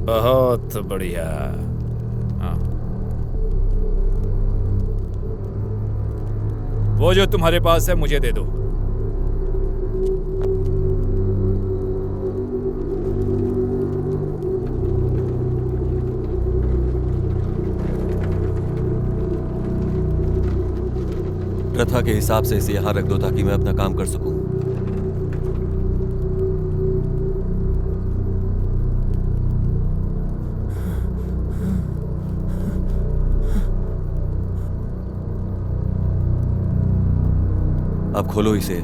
बहुत बढ़िया। हाँ। वो जो तुम्हारे पास है मुझे दे दो। प्रथा के हिसाब से इसे यहां रख दो ताकि मैं अपना काम कर सकूं। अब खोलो इसे।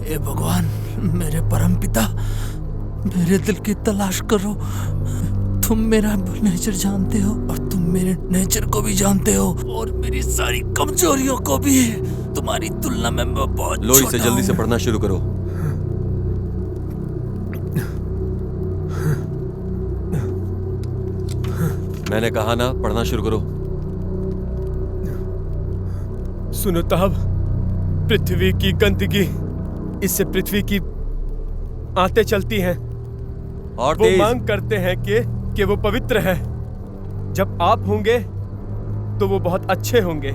हे भगवान, मेरे परमपिता, मेरे दिल की तलाश करो। तुम मेरा नेचर जानते हो और तुम मेरे नेचर को भी जानते हो और मेरी सारी कमजोरियों को भी। तुम्हारी तुलना में मैं बहुत लो इसे जल्दी से हूं। पढ़ना शुरू करो। मैंने कहा ना, पढ़ना शुरू करो। सुनो ताब, पृथ्वी की गंदगी, इससे पृथ्वी की आंतें चलती हैं। और वो तेज। मांग करते हैं कि वो पवित्र है। जब आप होंगे तो वो बहुत अच्छे होंगे,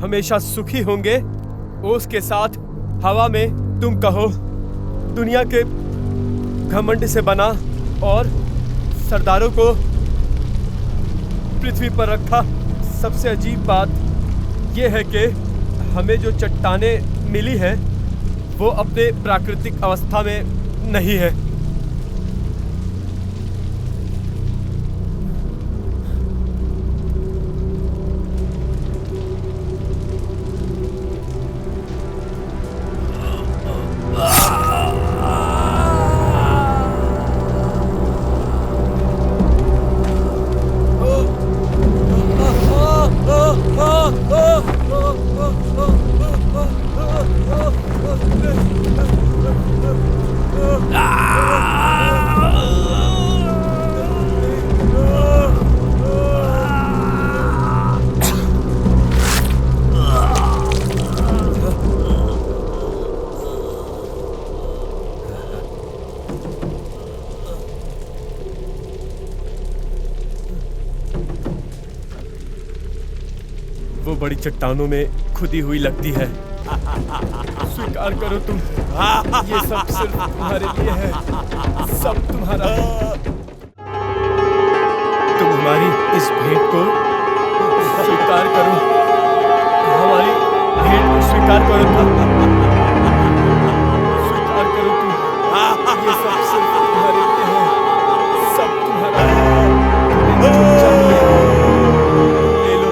हमेशा सुखी होंगे। ओस के साथ हवा में तुम कहो, दुनिया के घमंड से बना और सरदारों को पृथ्वी पर रखा। सबसे अजीब बात यह है कि हमें जो चट्टानें मिली हैं वो अपने प्राकृतिक अवस्था में नहीं है। वो बड़ी चट्टानों में खुदी हुई लगती है। स्वीकार करो तुम, ये सब सिर्फ तुम्हारे लिए है, सब तुम्हारा है। तुम हमारी इस भेंट को स्वीकार करो, हमारी भेंट को स्वीकार करो तुम, स्वीकार करो तुम, ये सब सिर्फ तुम्हारे लिए है, सब तुम्हारा है। तुम्हें जो चाहिए ले लो।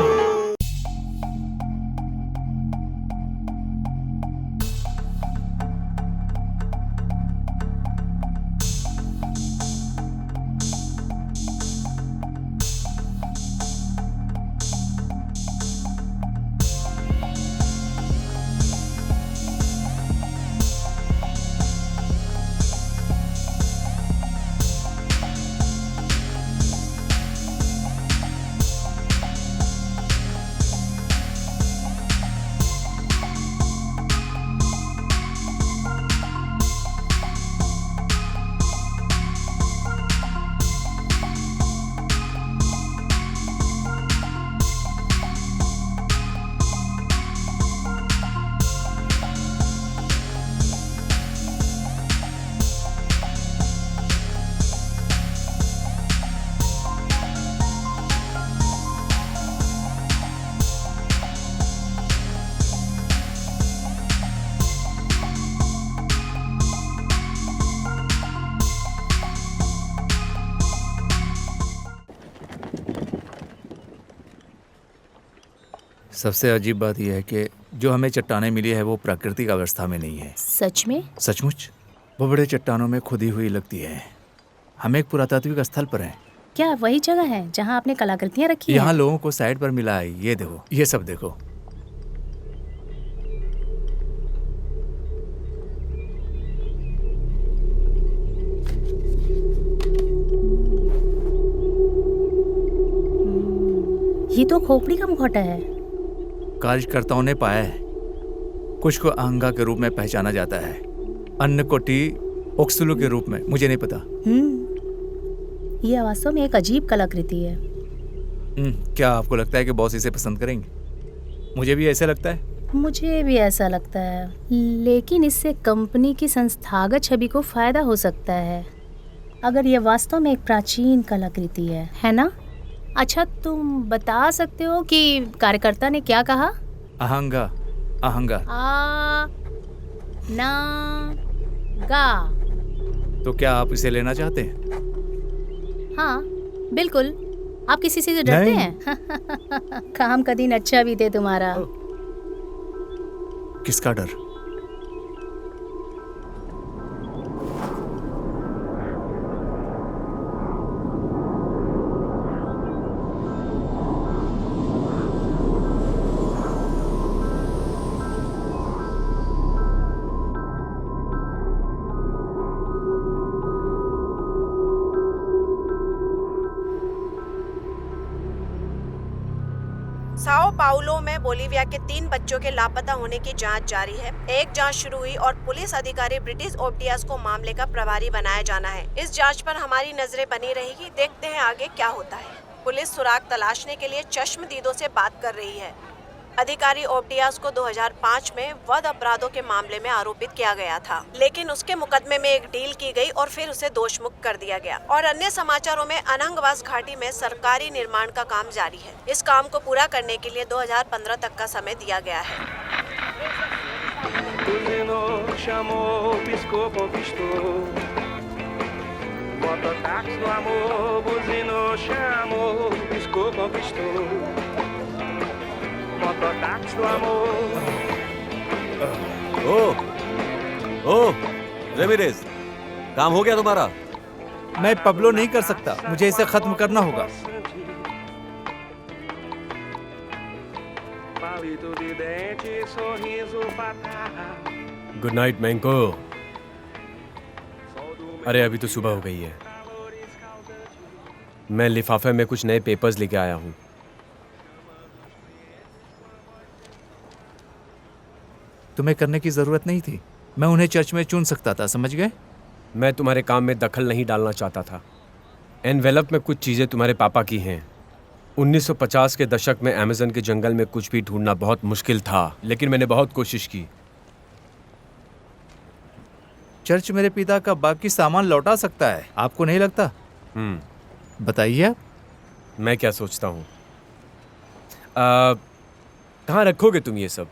सबसे अजीब बात यह है कि जो हमें चट्टानें मिली है वो प्राकृतिक अवस्था में नहीं है। सच में? सचमुच वो बड़े चट्टानों में खुदी हुई लगती है। हम एक पुरातात्विक स्थल पर हैं। क्या वही जगह है जहाँ आपने कलाकृतियाँ रखी हैं? यहाँ लोगों को साइड पर मिला है। ये देखो, ये सब देखो। ये तो खोपड़ी का मुखौटा है। कार्यकर्ताओं ने पाया है, कुछ को आहंगा के रूप में पहचाना जाता है, अन्य को टी ओक्सुलू के रूप में। मुझे नहीं पता। यह वास्तव में एक अजीब कलाकृति है। क्या आपको लगता है कि बॉस इसे पसंद करेंगे? मुझे भी ऐसा लगता है। मुझे भी ऐसा लगता है, लेकिन इससे कंपनी की संस्थागत छवि को फायदा हो सकता है, अगर यह वास्तव में एक प्राचीन कलाकृति है ना? अच्छा, तुम बता सकते हो कि कार्यकर्ता ने क्या कहा? आहंगा, आहंगा। आ ना गा। तो क्या आप इसे लेना चाहते हैं? हाँ बिल्कुल। आप किसी से डरते हैं? काम का दिन अच्छा भी थे तुम्हारा। किसका डर? साओ पाउलो में बोलीविया के 3 बच्चों के लापता होने की जांच जारी है। एक जांच शुरू हुई और पुलिस अधिकारी ब्रिटिश ओब्डियास को मामले का प्रभारी बनाया जाना है। इस जांच पर हमारी नजरें बनी रहेगी। देखते हैं आगे क्या होता है। पुलिस सुराग तलाशने के लिए चश्मदीदों से बात कर रही है। अधिकारी ओब्डियास को 2005 में वध अपराधों के मामले में आरोपित किया गया था, लेकिन उसके मुकदमे में एक डील की गई और फिर उसे दोषमुक्त कर दिया गया। और अन्य समाचारों में अनंगवास घाटी में सरकारी निर्माण का काम जारी है। इस काम को पूरा करने के लिए 2015 तक का समय दिया गया है। ओह रेमिरेज, काम हो गया तुम्हारा? मैं पब्लो नहीं कर सकता, मुझे इसे खत्म करना होगा। गुड नाइट मैंको। अरे अभी तो सुबह हो गई है। मैं लिफाफे में कुछ नए पेपर्स लेके आया हूँ। तुम्हें करने की जरूरत नहीं थी, मैं उन्हें चर्च में चुन सकता था, समझ गए? मैं तुम्हारे काम में दखल नहीं डालना चाहता था। एनवेलप में कुछ चीज़ें तुम्हारे पापा की हैं। 1950 के दशक में अमेज़न के जंगल में कुछ भी ढूंढना बहुत मुश्किल था, लेकिन मैंने बहुत कोशिश की। चर्च मेरे पिता का बाकी सामान लौटा सकता है, आपको नहीं लगता? बताइए आप। मैं क्या सोचता हूँ, कहाँ रखोगे तुम ये सब?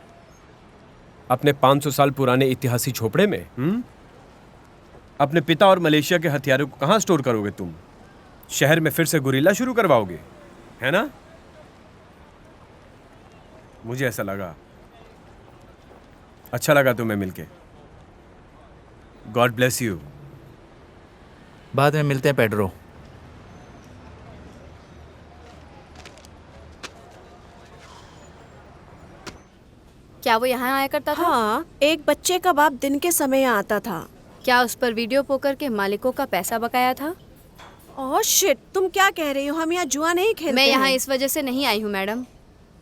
अपने 500 साल पुराने इतिहासी झोपड़े में? अपने पिता और मलेशिया के हथियारों को कहाँ स्टोर करोगे तुम? शहर में फिर से गुरिल्ला शुरू करवाओगे, है ना? मुझे ऐसा लगा। अच्छा लगा तुम्हें मिलके। God bless you. बाद में मिलते हैं पेड्रो। क्या वो यहाँ आया करता था? हाँ, एक बच्चे का बाप दिन के समय यहाँ आता था। क्या उस पर वीडियो पोकर के मालिकों का पैसा बकाया था? ओह शिट, तुम क्या कह रही हो? हम यहाँ जुआ नहीं खेलते। मैं यहाँ हैं। इस वजह से नहीं आई हूँ मैडम।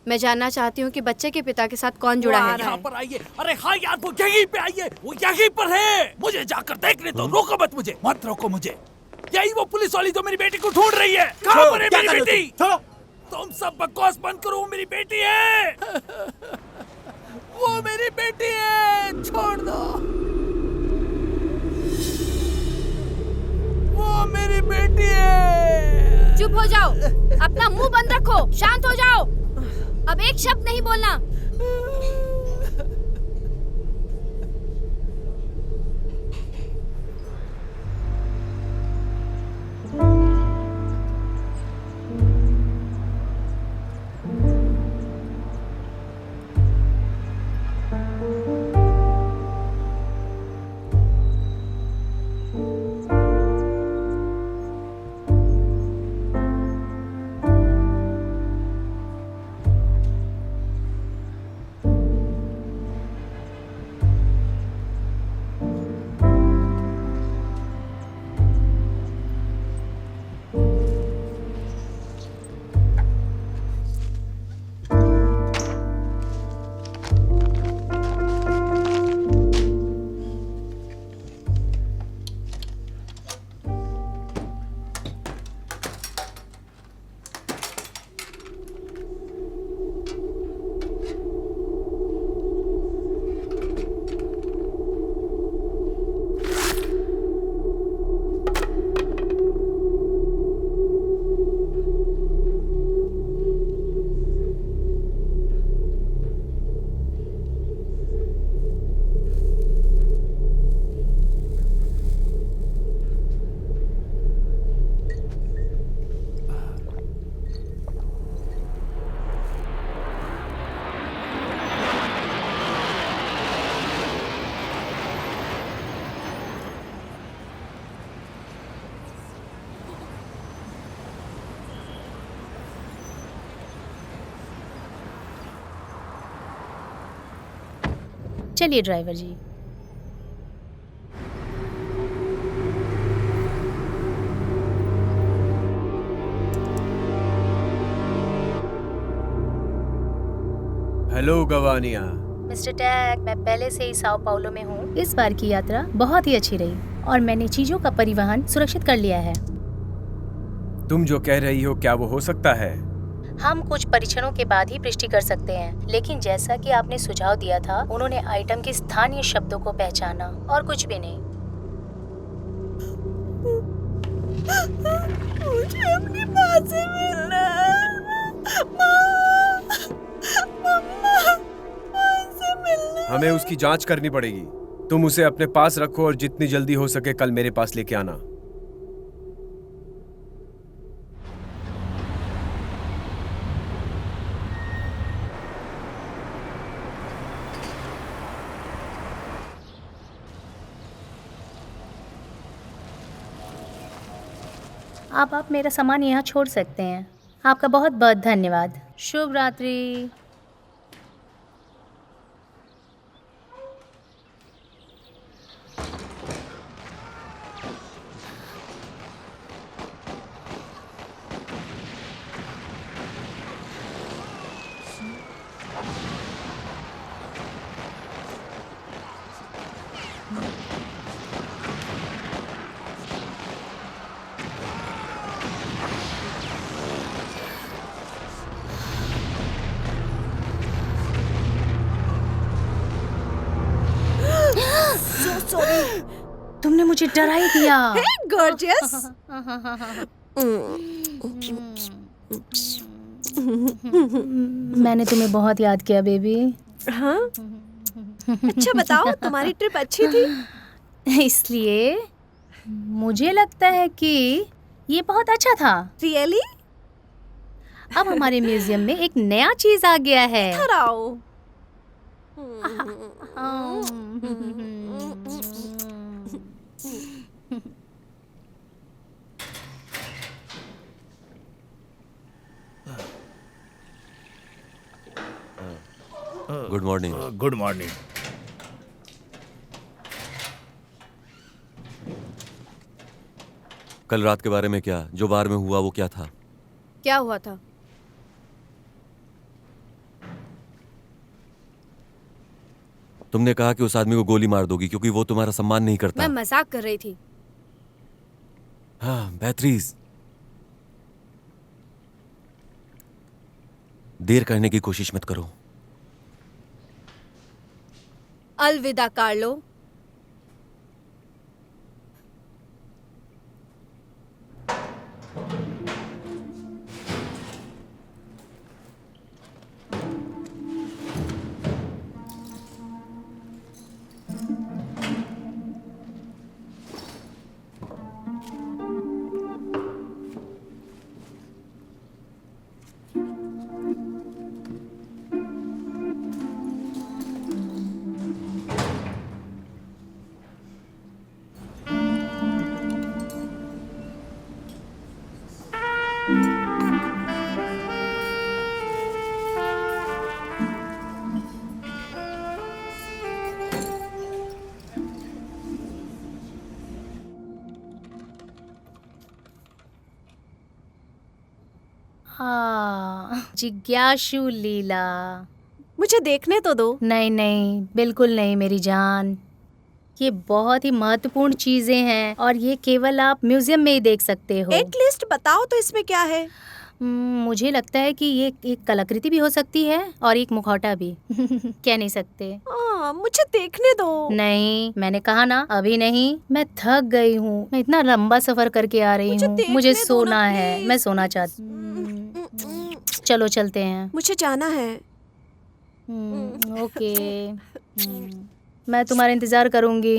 मैं जानना चाहती हूँ कि बच्चे के पिता के साथ कौन जुड़ा है। यहाँ पर आइए। अरे हाँ यार, वो यहीं पे आइए, वो यहीं पर है। मुझे जाकर देखने दो। रोको मत रोको मुझे। यही वो पुलिस वाली जो मेरी बेटी को ढूंढ रही है। कहाँ पर है मेरी बेटी? तुम सब बकवास बंद करो, वो मेरी बेटी है। वो मेरी बेटी है, छोड़ दो। वो मेरी बेटी है। चुप हो जाओ, अपना मुंह बंद रखो, शांत हो जाओ। अब एक शब्द नहीं बोलना। चलिए ड्राइवर जी। हेलो गवानिया। मिस्टर टैग, मैं पहले से ही साओ पाउलो में हूँ। इस बार की यात्रा बहुत ही अच्छी रही और मैंने चीजों का परिवहन सुरक्षित कर लिया है। तुम जो कह रही हो क्या वो हो सकता है? हम कुछ परीक्षणों के बाद ही पुष्टि कर सकते हैं, लेकिन जैसा कि आपने सुझाव दिया था, उन्होंने आइटम के स्थानीय शब्दों को पहचाना और कुछ भी नहीं। मुझे अपनी माँ से मिलना है। मम्मा, मुझसे मिलना। हमें उसकी जांच करनी पड़ेगी। तुम उसे अपने पास रखो और जितनी जल्दी हो सके कल मेरे पास लेके आना। आप मेरा सामान यहाँ छोड़ सकते हैं। आपका बहुत बहुत धन्यवाद। शुभ रात्रि। तुमने मुझे डरा ही दिया। गॉर्जियस। मैंने तुम्हें बहुत याद किया बेबी। हाँ? अच्छा बताओ, तुम्हारी ट्रिप अच्छी थी? इसलिए मुझे लगता है कि ये बहुत अच्छा था। रियली? अब हमारे म्यूजियम में एक नया चीज आ गया है। इधर आओ। Good morning. Good morning. कल रात के बारे में क्या, जो बार में हुआ वो क्या था? क्या हुआ था? तुमने कहा कि उस आदमी को गोली मार दोगी क्योंकि वो तुम्हारा सम्मान नहीं करता। मैं मजाक कर रही थी। हाँ, बेहतरीन। देर करने की कोशिश मत करो। अलविदा कार्लो। जिज्ञासु लीला। मुझे देखने तो दो। नहीं नहीं, बिल्कुल नहीं मेरी जान। ये बहुत ही महत्वपूर्ण चीजें हैं और ये केवल आप म्यूजियम में ही देख सकते हो। एक लिस्ट बताओ तो इसमें क्या है? मुझे लगता है कि ये एक कलाकृति भी हो सकती है और एक मुखौटा भी। कह नहीं सकते। मुझे देखने दो। नहीं, मैंने कहा ना अभी नहीं। मैं थक गई हूँ। मैं इतना लंबा सफर करके आ रही हूँ। मुझे सोना है। मैं सोना चाहती। चलो चलते हैं। मुझे जाना है। ओके। मैं तुम्हारा इंतजार करूंगी।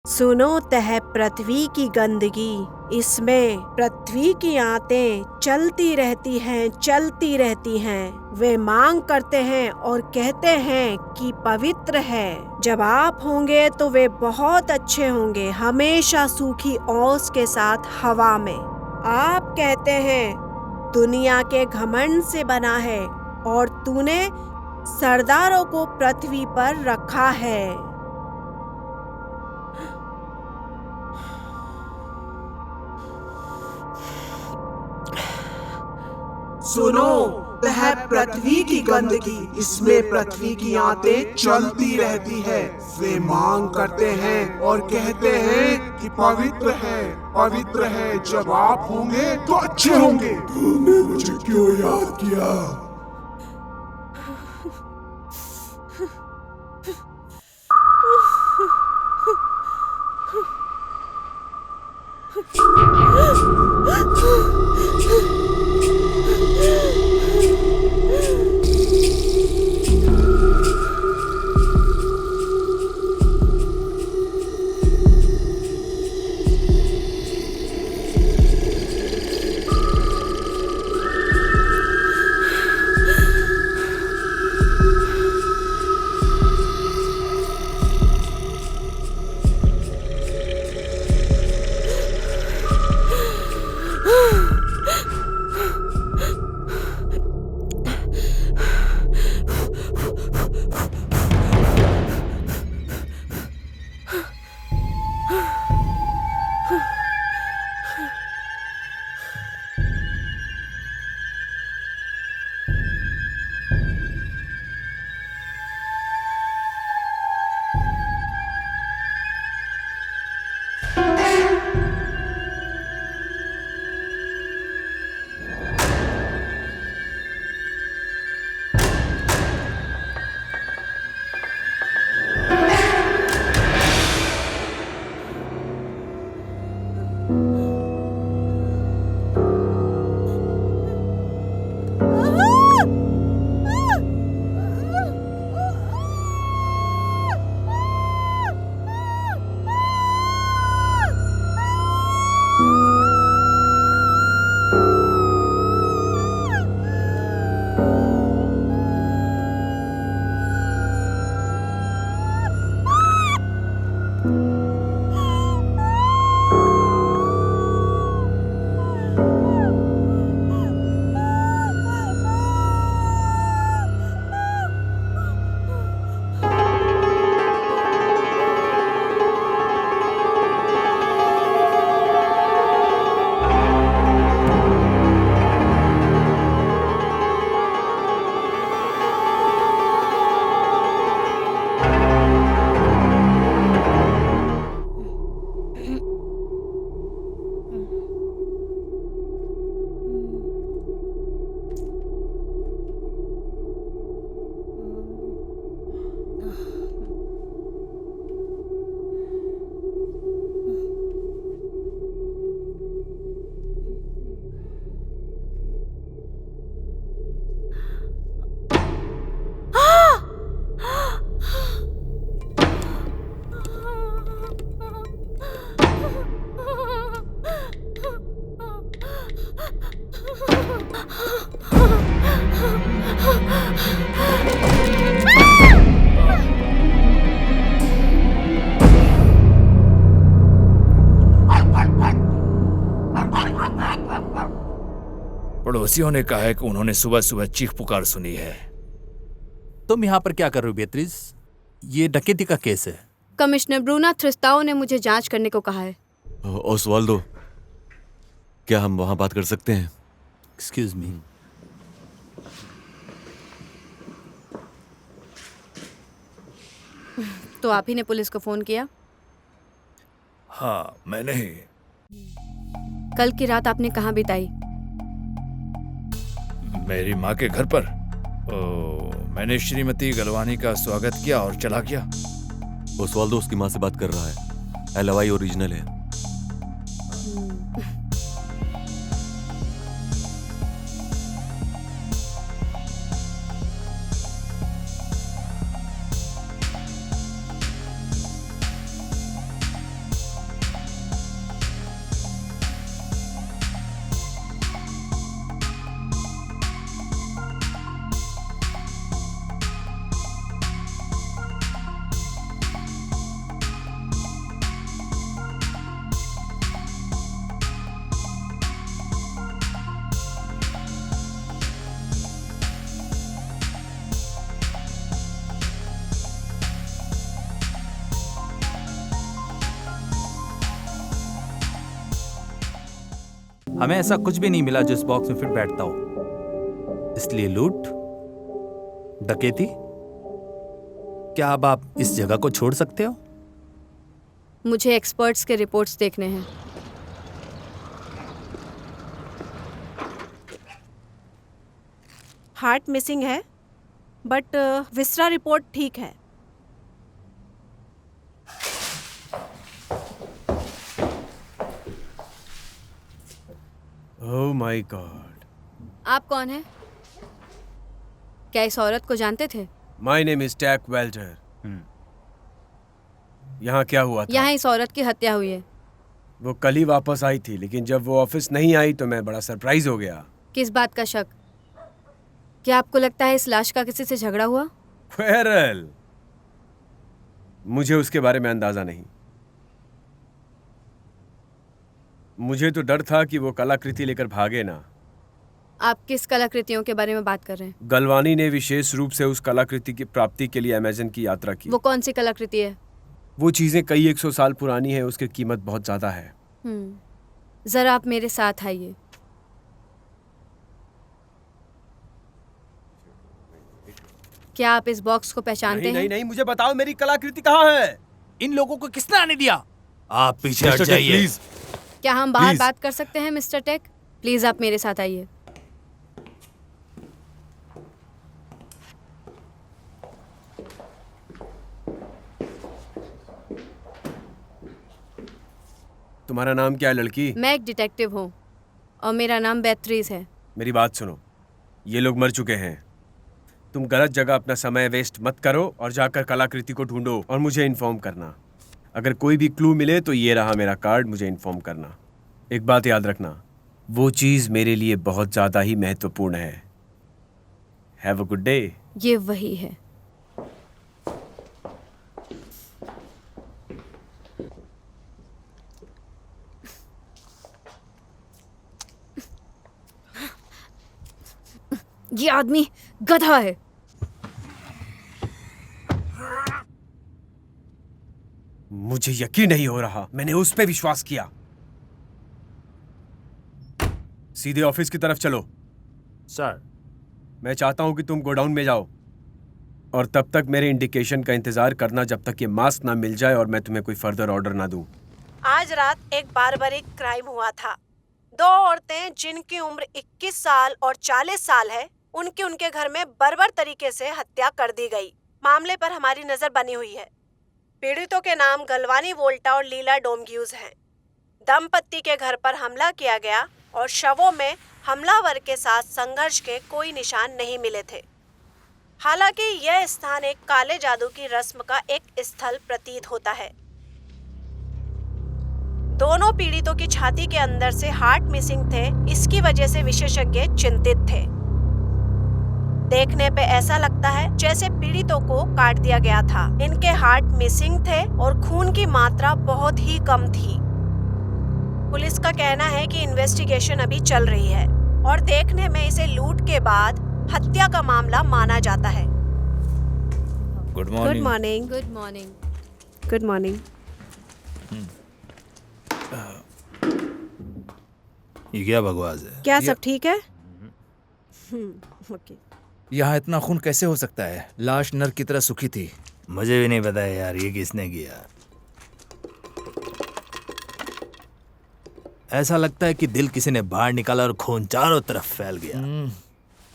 सुनो तह पृथ्वी की गंदगी, इसमें पृथ्वी की आंतें चलती रहती हैं। वे मांग करते हैं और कहते हैं कि पवित्र है। जब आप होंगे तो वे बहुत अच्छे होंगे, हमेशा सूखी ओस के साथ हवा में। आप कहते हैं दुनिया के घमंड से बना है और तूने सरदारों को पृथ्वी पर रखा है। सुनो वह पृथ्वी की गंदगी, इसमें पृथ्वी की आंतें चलती रहती है। वे मांग करते हैं और कहते हैं कि पवित्र है। जब आप होंगे तो अच्छे होंगे। तुमने मुझे क्यों याद किया? पड़ोसियों ने कहा है कि उन्होंने सुबह सुबह चीख पुकार सुनी है। तुम यहाँ पर क्या कर रहे हो बेत्रिस? ये डकैती का केस है। कमिश्नर ब्रूना थ्रिस्ताओ ने मुझे जांच करने को कहा है। ओसवाल्डो, क्या हम वहां बात कर सकते हैं? Excuse me. तो आप ही ने पुलिस को फोन किया? हाँ, मैंने ही। कल की रात आपने कहाँ बिताई? मेरी माँ के घर पर। मैंने श्रीमती गलवानी का स्वागत किया और चला गया। ओसवाल्डो उसकी माँ से बात कर रहा है। एलवाई ओरिजिनल है। हमें ऐसा कुछ भी नहीं मिला जो इस बॉक्स में फिट बैठता हो, इसलिए लूट, डकैती। क्या अब आप इस जगह को छोड़ सकते हो? मुझे एक्सपर्ट्स के रिपोर्ट्स देखने हैं। हार्ट मिसिंग है, बट विस्रा रिपोर्ट ठीक है। Oh my god. आप कौन हैं? क्या इस औरत को जानते थे? My name is Tack Welter. यहाँ क्या हुआ था? यहाँ इस औरत की हत्या हुई है। वो कल ही वापस आई थी, लेकिन जब वो ऑफिस नहीं आई तो मैं बड़ा सरप्राइज हो गया। किस बात का शक? क्या आपको लगता है इस लाश का किसी से झगड़ा हुआ? बहरहाल मुझे उसके बारे में अंदाजा नहीं। मुझे तो डर था कि वो कलाकृति लेकर भागे ना। आप किस कलाकृतियों के बारे में बात कर रहे हैं? गलवानी ने विशेष रूप से उस कलाकृति की प्राप्ति के लिए अमेज़न की यात्रा की। वो कौन सी कलाकृति है? वो चीजें कई 100 साल पुरानी है, उसकी कीमत बहुत ज्यादा है। जरा आप मेरे साथ आइए। क्या आप इस बॉक्स को पहचानते हैं? नहीं, मुझे बताओ मेरी कलाकृति कहाँ है? इन लोगों को किसने आने दिया? आप पीछे हट जाइए। प्लीज। क्या हम बाहर Please. बात कर सकते हैं मिस्टर टेक? प्लीज आप मेरे साथ आइए। तुम्हारा नाम क्या है लड़की? मैं एक डिटेक्टिव हूँ और मेरा नाम बेथरीज है। मेरी बात सुनो, ये लोग मर चुके हैं। तुम गलत जगह अपना समय वेस्ट मत करो और जाकर कलाकृति को ढूंढो और मुझे इन्फॉर्म करना। अगर कोई भी क्लू मिले तो ये रहा मेरा कार्ड, मुझे इन्फॉर्म करना। एक बात याद रखना, वो चीज मेरे लिए बहुत ज्यादा ही महत्वपूर्ण है। Have a good day. ये वही है। ये आदमी गधा है। मुझे यकीन नहीं हो रहा, मैंने उस पे विश्वास किया। सीधे ऑफिस की तरफ चलो। सर, मैं चाहता हूं कि तुम गोडाउन में जाओ और तब तक मेरे इंडिकेशन का इंतजार करना जब तक ये मास्क ना मिल जाए और मैं तुम्हें कोई फर्दर ऑर्डर ना दूं। आज रात एक बारबरिक क्राइम हुआ था। 2 औरतें जिनकी उम्र 21 साल और 40 साल है, उनके घर में बर्बर तरीके से हत्या कर दी गई। मामले पर हमारी नजर बनी हुई है। पीड़ितों के नाम गलवानी वोल्टा और लीला डोमग्यूज हैं। दंपत्ति के घर पर हमला किया गया और शवों में हमलावर के साथ संघर्ष के कोई निशान नहीं मिले थे। हालांकि यह स्थान एक काले जादू की रस्म का एक स्थल प्रतीत होता है। दोनों पीड़ितों की छाती के अंदर से हार्ट मिसिंग थे, इसकी वजह से विशेषज्ञ चिंतित थे। देखने पे ऐसा लगता है जैसे पीड़ितों को काट दिया गया था। इनके हार्ट मिसिंग थे और खून की मात्रा बहुत ही कम थी। पुलिस का कहना है कि इन्वेस्टिगेशन अभी चल रही है और देखने में इसे लूट के बाद हत्या का मामला माना जाता है। Good good morning. Morning. Good morning. Good morning. ये क्या बकवास है? क्या सब ठीक है? ओके। यहाँ इतना खून कैसे हो सकता है? लाश नर की तरह सूखी थी। मुझे भी नहीं पता है यार, ये किसने किया। ऐसा लगता है कि दिल किसी ने बाहर निकाला और खून चारों तरफ फैल गया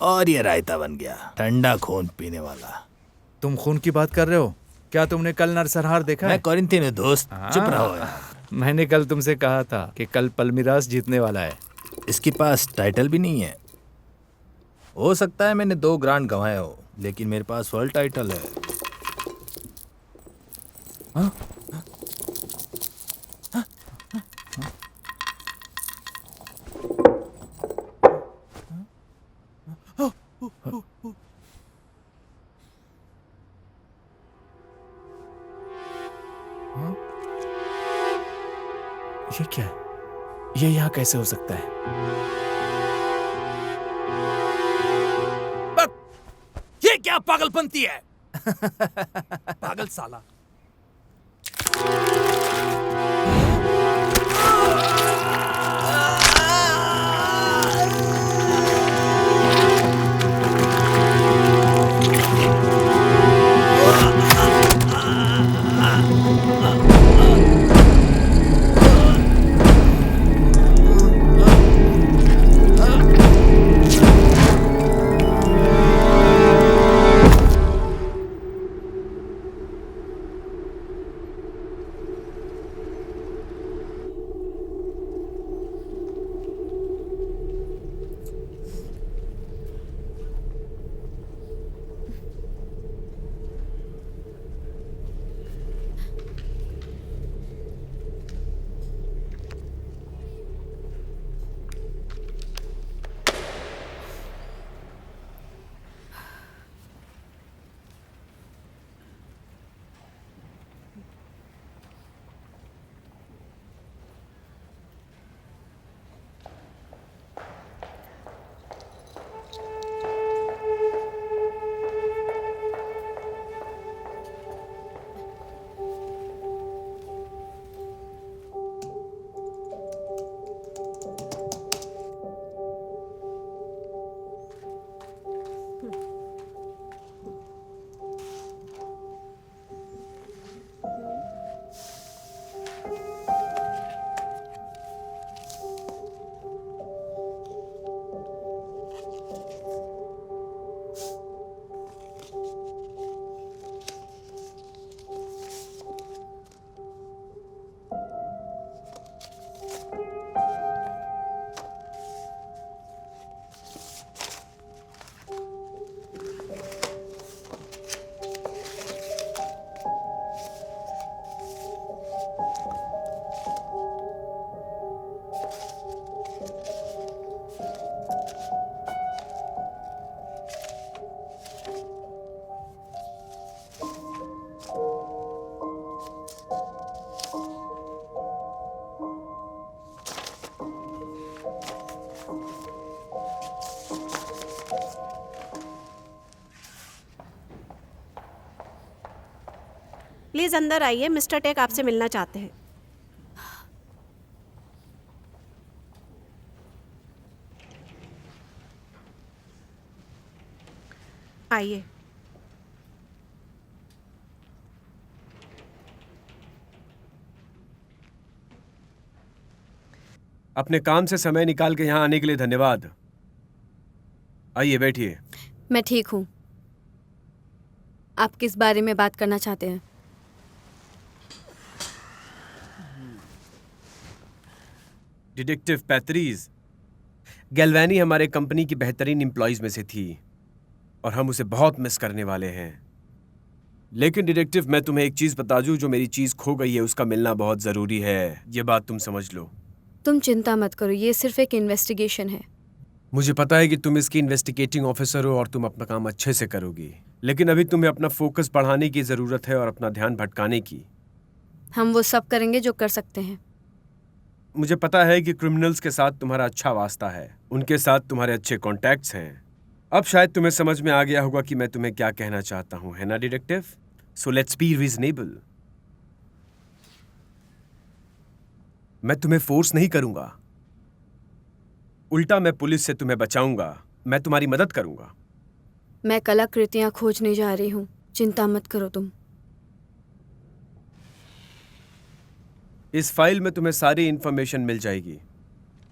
और ये रायता बन गया, ठंडा खून पीने वाला। तुम खून की बात कर रहे हो? क्या तुमने कल नरसंहार देखा मैं है? कोरिंथियन हूँ दोस्त, चुप रहो यार। मैंने कल तुमसे कहा था कि कल पल्मीरास जीतने वाला है। इसके पास टाइटल भी नहीं है। हो सकता है मैंने 2 ग्रांड गंवाए हो, लेकिन मेरे पास वर्ल्ड टाइटल है। हाँ? ये क्या है? ये यहाँ कैसे हो सकता है? ये क्या पागलपंती है? पागल साला। प्लीज अंदर आइए, मिस्टर टेक आपसे मिलना चाहते हैं। आइए। अपने काम से समय निकाल के यहाँ आने के लिए धन्यवाद। आइए बैठिए। मैं ठीक हूँ। आप किस बारे में बात करना चाहते हैं? डिटेक्टिव पैत्रीज, गैल्वानी हमारे कंपनी की बेहतरीन एम्प्लॉयज में से थी और हम उसे बहुत मिस करने वाले हैं। लेकिन डिटेक्टिव, मैं तुम्हें एक चीज बता दूं, जो मेरी चीज खो गई है उसका मिलना बहुत जरूरी है। ये बात तुम समझ लो। तुम चिंता मत करो, ये सिर्फ एक इन्वेस्टिगेशन है। मुझे पता है कि तुम इसकी इन्वेस्टिगेटिंग ऑफिसर हो और तुम अपना काम अच्छे से करोगी, लेकिन अभी तुम्हें अपना फोकस बढ़ाने की जरूरत है और अपना ध्यान भटकाने की। हम वो सब करेंगे जो कर सकते हैं। मुझे पता है कि क्रिमिनल्स के साथ तुम्हारा अच्छा वास्ता है, उनके साथ तुम्हारे अच्छे कॉन्टैक्ट्स हैं। अब शायद तुम्हें समझ में आ गया होगा कि मैं तुम्हें क्या कहना चाहता हूं, है ना detective? So let's be reasonable. मैं तुम्हें फोर्स नहीं करूंगा, उल्टा मैं पुलिस से तुम्हें बचाऊंगा। मैं तुम्हारी मदद करूंगा। मैं कलाकृतियां खोजने जा रही हूँ, चिंता मत करो तुम। इस फाइल में तुम्हें सारी इंफॉर्मेशन मिल जाएगी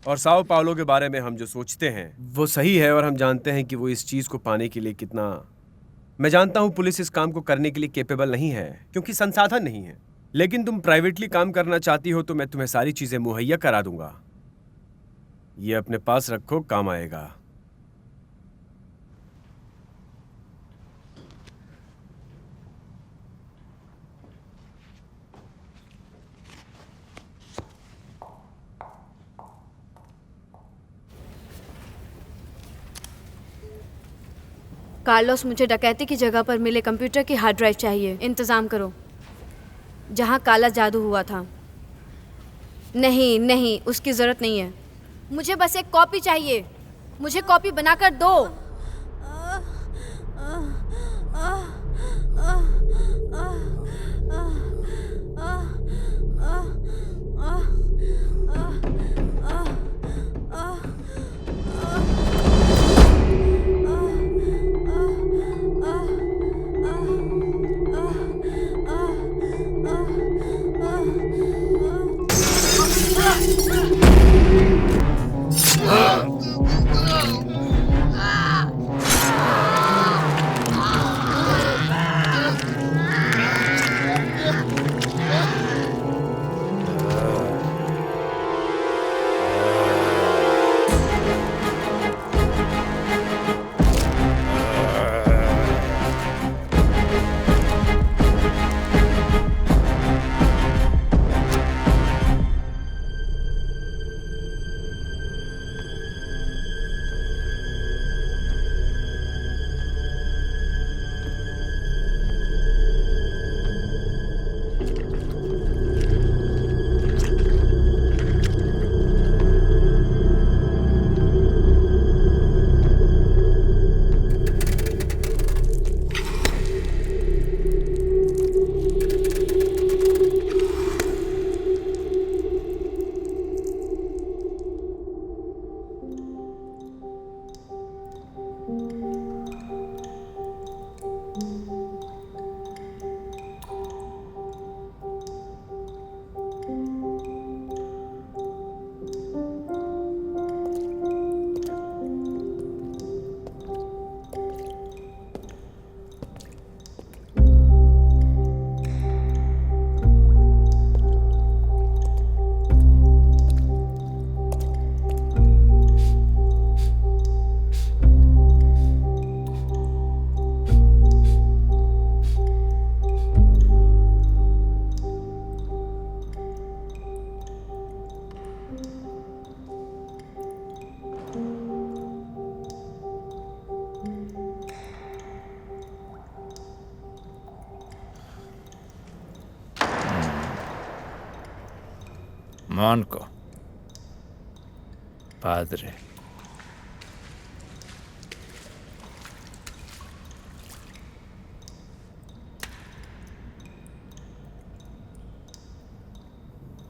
और साओ पाउलो के बारे में हम जो सोचते हैं वो सही है, और हम जानते हैं कि वो इस चीज को पाने के लिए कितना। मैं जानता हूं पुलिस इस काम को करने के लिए कैपेबल नहीं है क्योंकि संसाधन नहीं है, लेकिन तुम प्राइवेटली काम करना चाहती हो तो मैं तुम्हें सारी चीजें मुहैया करा दूंगा। ये अपने पास रखो, काम आएगा। कार्लोस, मुझे डकैती की जगह पर मिले कंप्यूटर की हार्ड ड्राइव चाहिए। इंतज़ाम करो, जहाँ काला जादू हुआ था। नहीं नहीं, उसकी ज़रूरत नहीं है। मुझे बस एक कॉपी चाहिए। मुझे कॉपी बनाकर दो। Manco. Padre.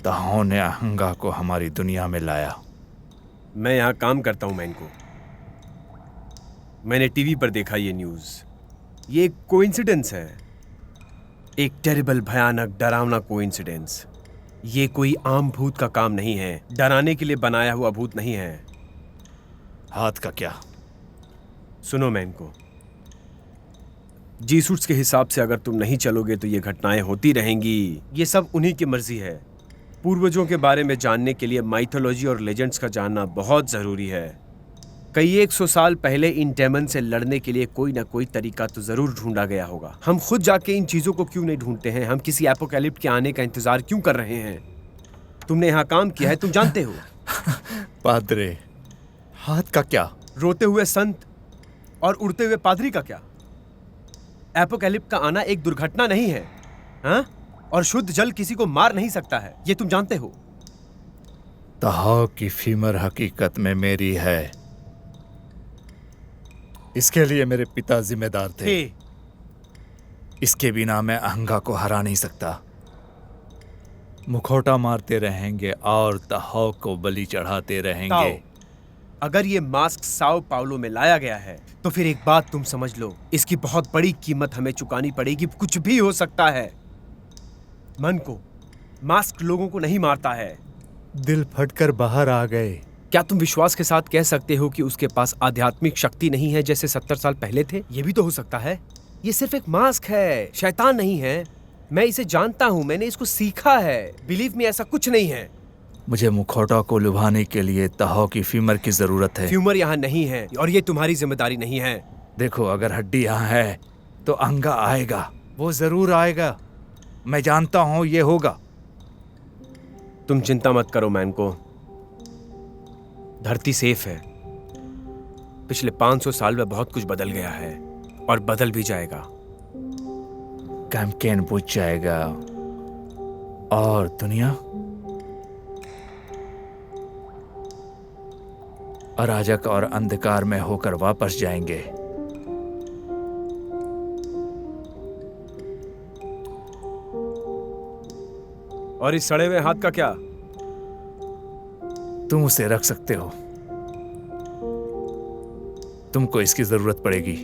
ताहों ने अहंगा को हमारी दुनिया में लाया। मैं यहाँ काम करता हूँ मैनको। मैंने टीवी पर देखा ये न्यूज़। ये एक कोइंसिडेंस है, एक टेरिबल, भयानक, डरावना कोइंसिडेंस। ये कोई आम भूत का काम नहीं है, डराने के लिए बनाया हुआ भूत नहीं है। हाथ का क्या? सुनो मैनको, जीसस के हिसाब से अगर तुम नहीं चलोगे तो ये घटनाएं होती रहेंगी। ये सब उन्हीं की मर्जी है। पूर्वजों के बारे में जानने के लिए माइथोलॉजी और लेजेंड्स का जानना बहुत जरूरी है। कई 100 साल पहले इन डेमन से लड़ने के लिए कोई ना कोई तरीका तो जरूर ढूंढा गया होगा। हम खुद जाके इन चीजों को क्यों नहीं ढूंढते हैं? हम किसी एपोकैलिप्स के आने का इंतजार क्यों कर रहे हैं? तुमने यहाँ काम किया है, तुम जानते हो। पादरे, हाथ का क्या? रोते हुए संत और उड़ते हुए पादरी का क्या? एपोकैलिप्स का आना एक दुर्घटना नहीं है, हाँ? और शुद्ध जल किसी को मार नहीं सकता है, ये तुम जानते हो। ताहो की फीमर हकीकत में मेरी है। इसके लिए मेरे पिता जिम्मेदार थे। इसके बिना मैं अहंगा को हरा नहीं सकता। मुखौटा मारते रहेंगे और ताहो को बलि चढ़ाते रहेंगे। अगर ये मास्क साओ पाउलो में लाया गया है तो फिर एक बात तुम समझ लो, इसकी बहुत बड़ी कीमत हमें चुकानी पड़ेगी। कुछ भी हो सकता है। मन को मास्क लोगों को नहीं मारता है। दिल फटकर बाहर आ गए। क्या तुम विश्वास के साथ कह सकते हो कि उसके पास आध्यात्मिक शक्ति नहीं है जैसे 70 साल पहले थे? ये भी तो हो सकता है। ये सिर्फ एक मास्क है, शैतान नहीं है। मैं इसे जानता हूँ, मैंने इसको सीखा है। बिलीव मी, ऐसा कुछ नहीं है। मुझे मुखौटा को लुभाने के लिए ताहो की फीमर की जरूरत है। फ्यूमर यहाँ नहीं है और ये तुम्हारी जिम्मेदारी नहीं है। देखो, अगर हड्डी यहाँ है तो अहंगा आएगा। वो जरूर आएगा। मैं जानता हूँ ये होगा। तुम चिंता मत करो मैनको, धरती सेफ है। पिछले 500 साल में बहुत कुछ बदल गया है और बदल भी जाएगा। कैम्पकेन बुझ जाएगा और दुनिया अराजक और अंधकार में होकर वापस जाएंगे। और इस सड़े हुए हाथ का क्या? तुम उसे रख सकते हो। तुमको इसकी जरूरत पड़ेगी।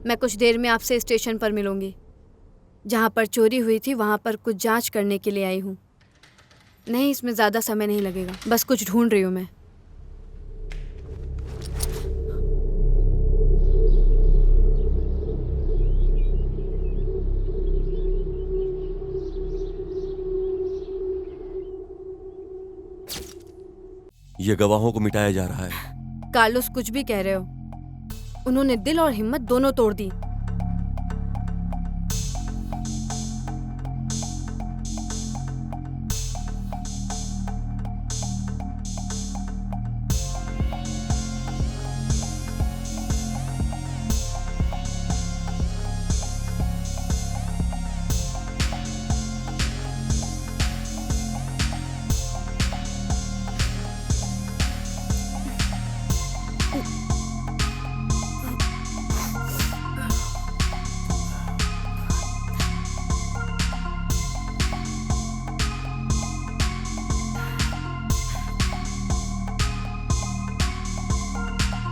मैं कुछ देर में आपसे स्टेशन पर मिलूंगी। जहाँ पर चोरी हुई थी वहाँ पर कुछ जांच करने के लिए आई हूँ। नहीं, इसमें ज़्यादा समय नहीं लगेगा, बस कुछ ढूंढ रही हूँ मैं। ये गवाहों को मिटाया जा रहा है। कार्लोस, कुछ भी कह रहे हो, उन्होंने दिल और हिम्मत दोनों तोड़ दी।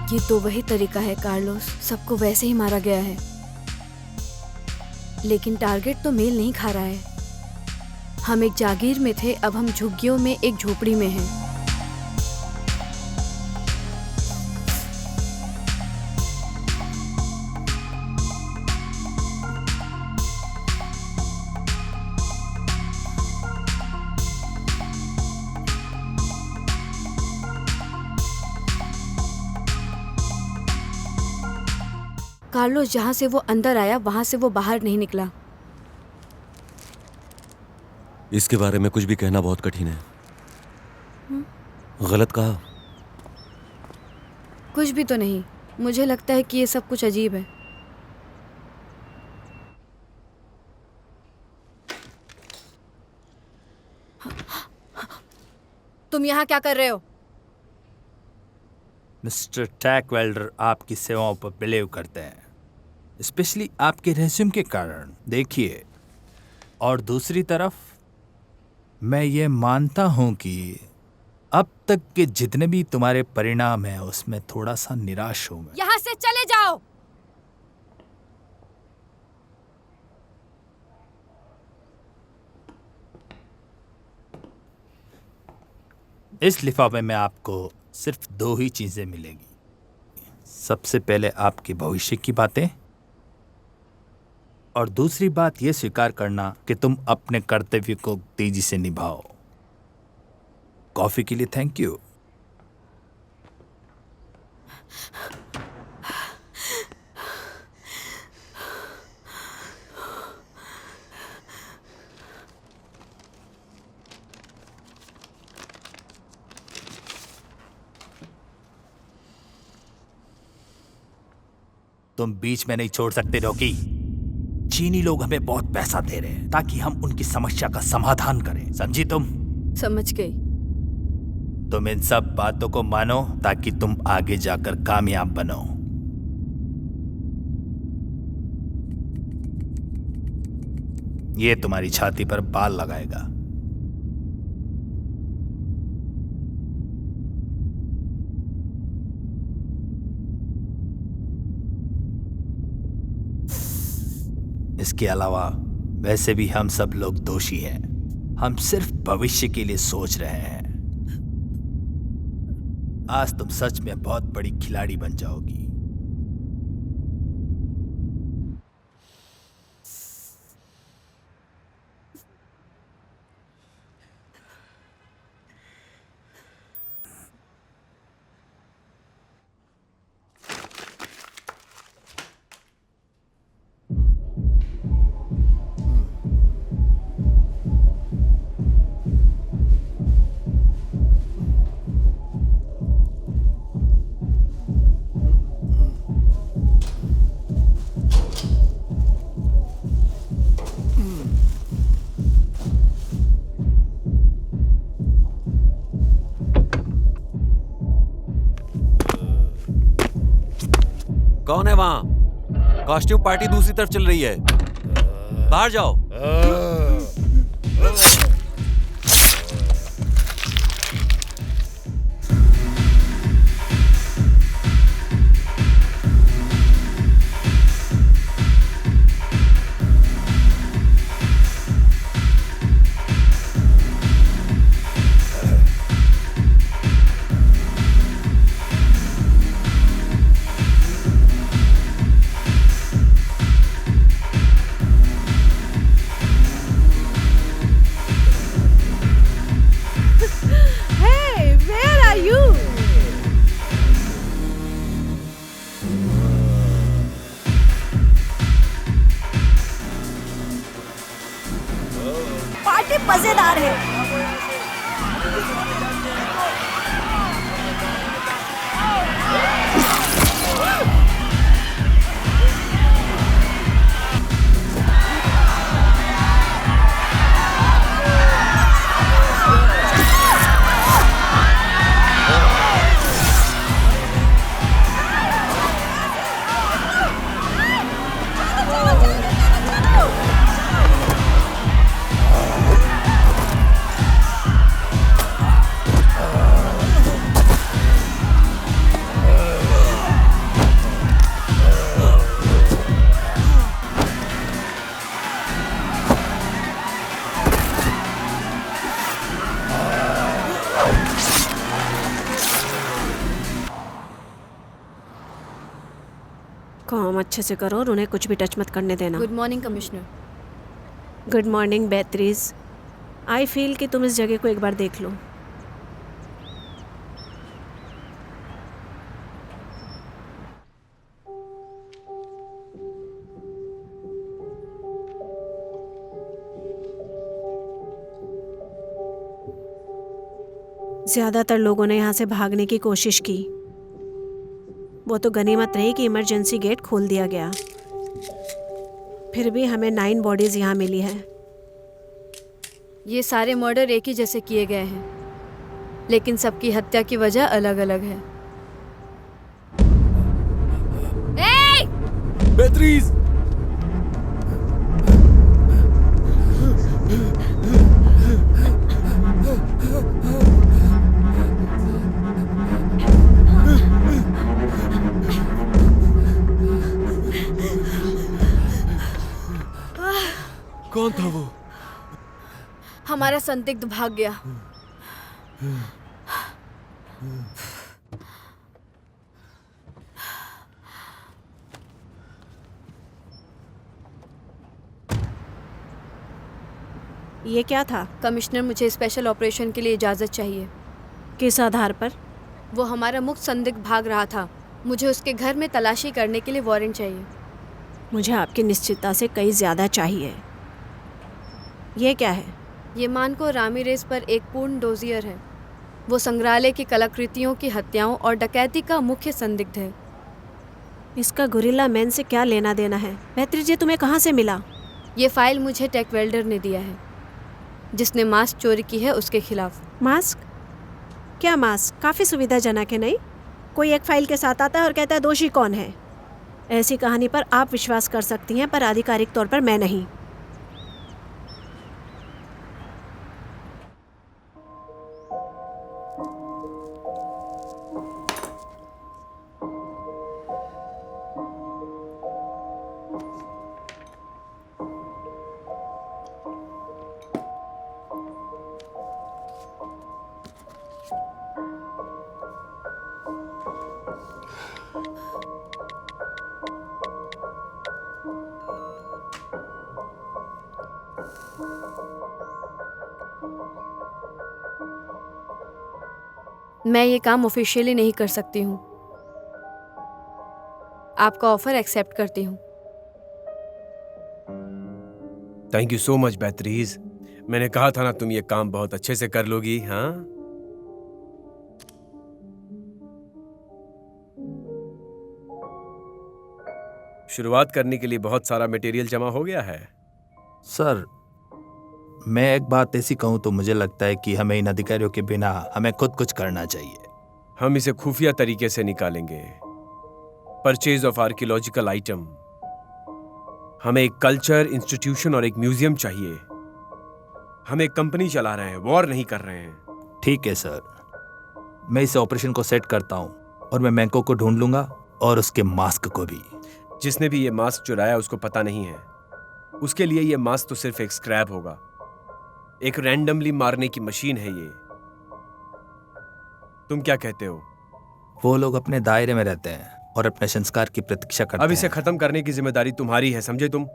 ये तो वही तरीका है कार्लोस, सबको वैसे ही मारा गया है। लेकिन टारगेट तो मेल नहीं खा रहा है। हम एक जागीर में थे, अब हम झुग्गियों में एक झोपड़ी में हैं। कार्लोस, जहाँ से वो अंदर आया वहाँ से वो बाहर नहीं निकला। इसके बारे में कुछ भी कहना बहुत कठिन है। गलत कहा? कुछ भी तो नहीं, मुझे लगता है कि ये सब कुछ अजीब है। तुम यहाँ क्या कर रहे हो? मिस्टर टैक वेल्डर आपकी सेवाओं पर बिलीव करते हैं, स्पेशली आपके रेज्यूम के कारण। देखिए, और दूसरी तरफ मैं ये मानता हूं कि अब तक के जितने भी तुम्हारे परिणाम हैं उसमें थोड़ा सा निराश हूं मैं। यहाँ से चले जाओ। इस लिफाफे में आपको सिर्फ 2 ही चीजें मिलेगी। सबसे पहले आपके भविष्य की बातें, और दूसरी बात यह स्वीकार करना कि तुम अपने कर्तव्य को तेजी से निभाओ। कॉफी के लिए थैंक यू। तुम बीच में नहीं छोड़ सकते रॉकी। चीनी लोग हमें बहुत पैसा दे रहे हैं ताकि हम उनकी समस्या का समाधान करें, समझी तुम? समझ गई। तुम इन सब बातों को मानो ताकि तुम आगे जाकर कामयाब बनो। ये तुम्हारी छाती पर बाल लगाएगा। इसके अलावा वैसे भी हम सब लोग दोषी हैं। हम सिर्फ भविष्य के लिए सोच रहे हैं। आज तुम सच में बहुत बड़ी खिलाड़ी बन जाओगी। कौन है वहां? कॉस्ट्यूम पार्टी दूसरी तरफ चल रही है, बाहर जाओ। बहुत ही मजेदार है। काम अच्छे से करो और उन्हें कुछ भी टच मत करने देना। Good morning commissioner. Good morning Beatrice. I feel कि तुम इस जगह को एक बार देख लो। ज्यादातर लोगों ने यहाँ से भागने की कोशिश की। वो तो गनीमत रही कि इमरजेंसी गेट खोल दिया गया। फिर भी हमें 9 बॉडीज यहाँ मिली है। ये सारे मर्डर एक ही जैसे किए गए हैं, लेकिन सबकी हत्या की वजह अलग अलग है। बेत्रीज! कौन था वो? हमारा संदिग्ध भाग गया। ये क्या था? कमिश्नर, मुझे स्पेशल ऑपरेशन के लिए इजाज़त चाहिए। किस आधार पर? वो हमारा मुख्य संदिग्ध भाग रहा था। मुझे उसके घर में तलाशी करने के लिए वारंट चाहिए। मुझे आपकी निश्चितता से कहीं ज़्यादा चाहिए। ये क्या है? ये मानको रामीरेज पर एक पूर्ण डोजियर है। वो संग्रहालय की कलाकृतियों की हत्याओं और डकैती का मुख्य संदिग्ध है। इसका गुरिल्ला मैन से क्या लेना देना है? बेत्रीज, ये तुम्हें कहाँ से मिला? ये फाइल मुझे टेक वेल्डर ने दिया है, जिसने मास्क चोरी की है उसके खिलाफ। मास्क? क्या मास्क? काफ़ी सुविधाजनक है, नहीं? कोई एक फाइल के साथ आता है और कहता है दोषी कौन है। ऐसी कहानी पर आप विश्वास कर सकती हैं, पर आधिकारिक तौर पर मैं नहीं। मैं ये काम ऑफिशियली नहीं कर सकती हूँ। आपका ऑफर एक्सेप्ट करती हूँ। Thank you so much Beatrice. मैंने कहा था ना, तुम ये काम बहुत अच्छे से कर लोगी। हाँ, शुरुआत करने के लिए बहुत सारा मटेरियल जमा हो गया है। सर, मैं एक बात ऐसी कहूँ तो मुझे लगता है कि हमें इन अधिकारियों के बिना हमें खुद कुछ करना चाहिए। हम इसे खुफिया तरीके से निकालेंगे। Purchase of archaeological item. हमें एक कल्चर इंस्टीट्यूशन और एक म्यूजियम चाहिए। हम एक कंपनी चला रहे हैं, वॉर नहीं कर रहे हैं। ठीक है सर, मैं इस ऑपरेशन को सेट करता हूँ और मैं मैंको को ढूंढ लूंगा और उसके मास्क को भी। जिसने भी ये मास्क चुराया उसको पता नहीं है। उसके लिए ये मास्क तो सिर्फ एक स्क्रैप होगा, एक रैंडमली मारने की मशीन है ये। तुम क्या कहते हो? वो लोग अपने दायरे में रहते हैं और अपने संस्कार की प्रतीक्षा करते हैं। अब इसे खत्म करने की जिम्मेदारी तुम्हारी है, समझे तुम?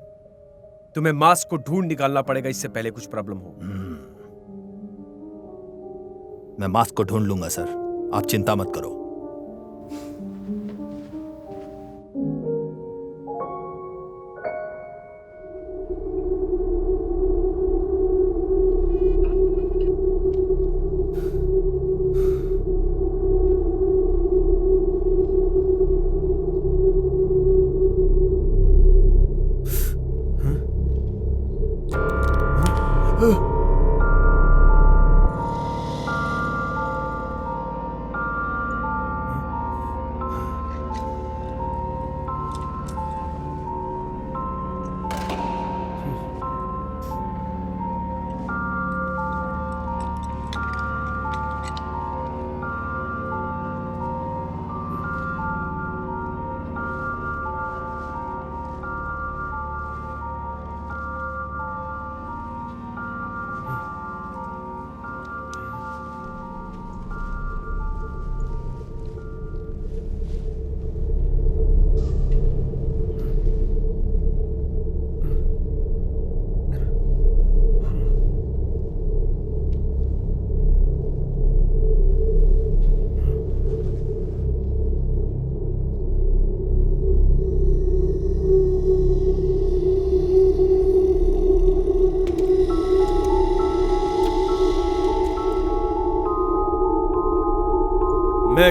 तुम्हें मास्क को ढूंढ निकालना पड़ेगा इससे पहले कुछ प्रॉब्लम हो। मैं मास्क को ढूंढ लूंगा सर, आप चिंता मत करो। मैं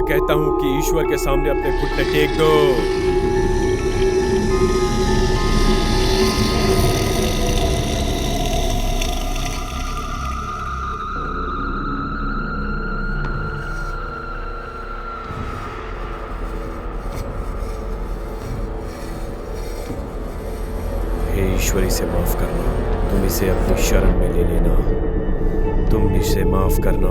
कहता हूं कि ईश्वर के सामने अपने घुटने टेक दो। हे ईश्वर, इसे माफ करना, तुम इसे अपनी शरण में ले लेना, तुम इसे माफ करना।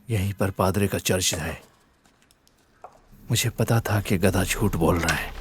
यहीं पर पादरे का चर्च है। मुझे पता था कि गधा झूठ बोल रहा है।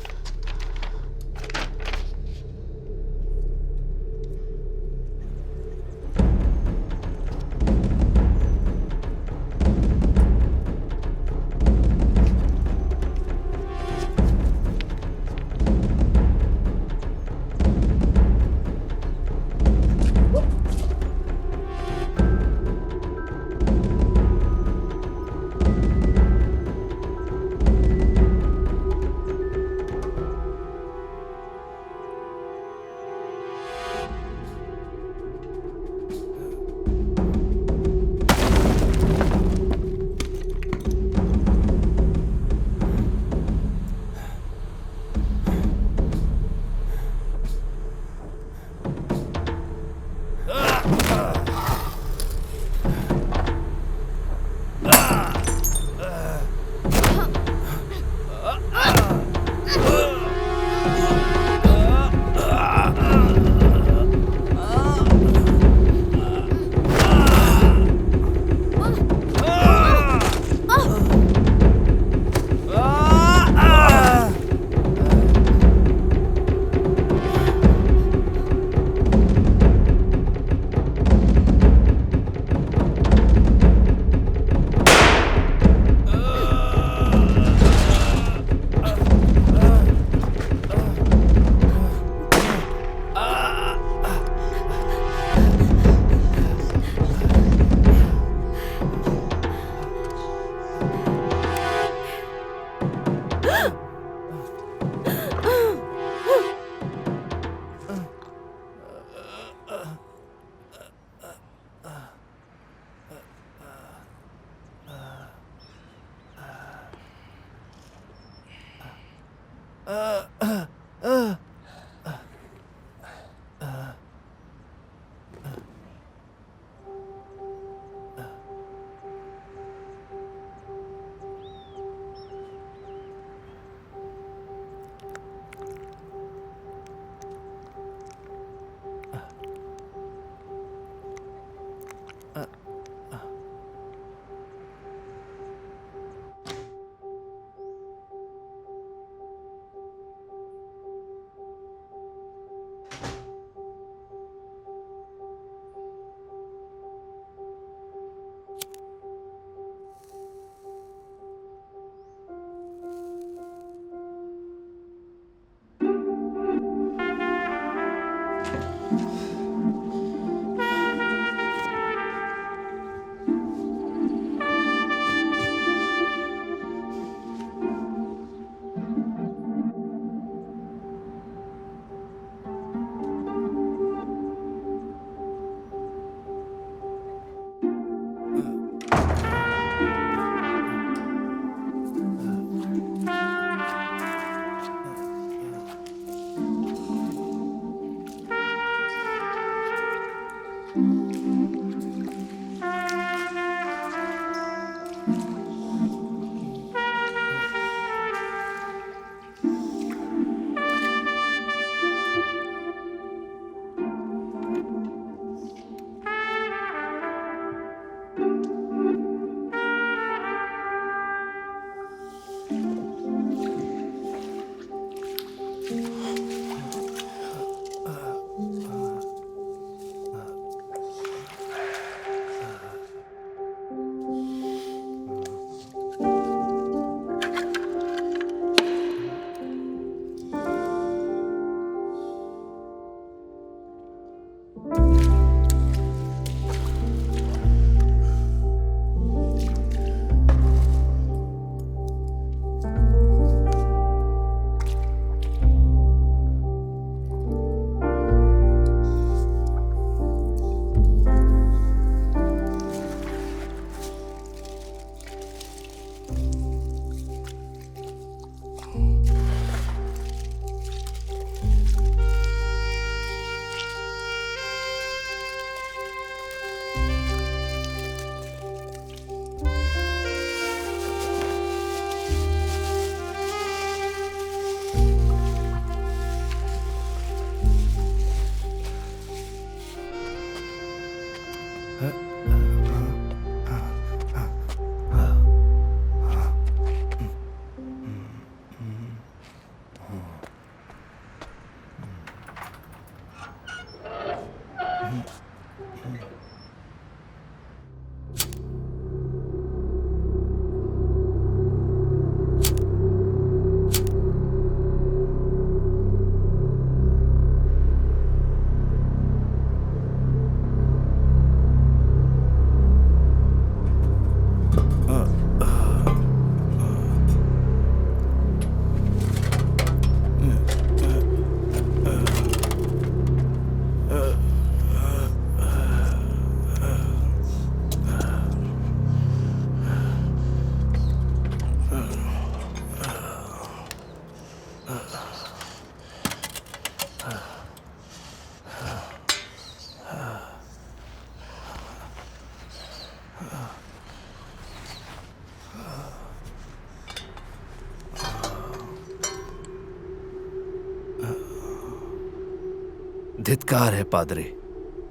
धिक्कार है पादरी,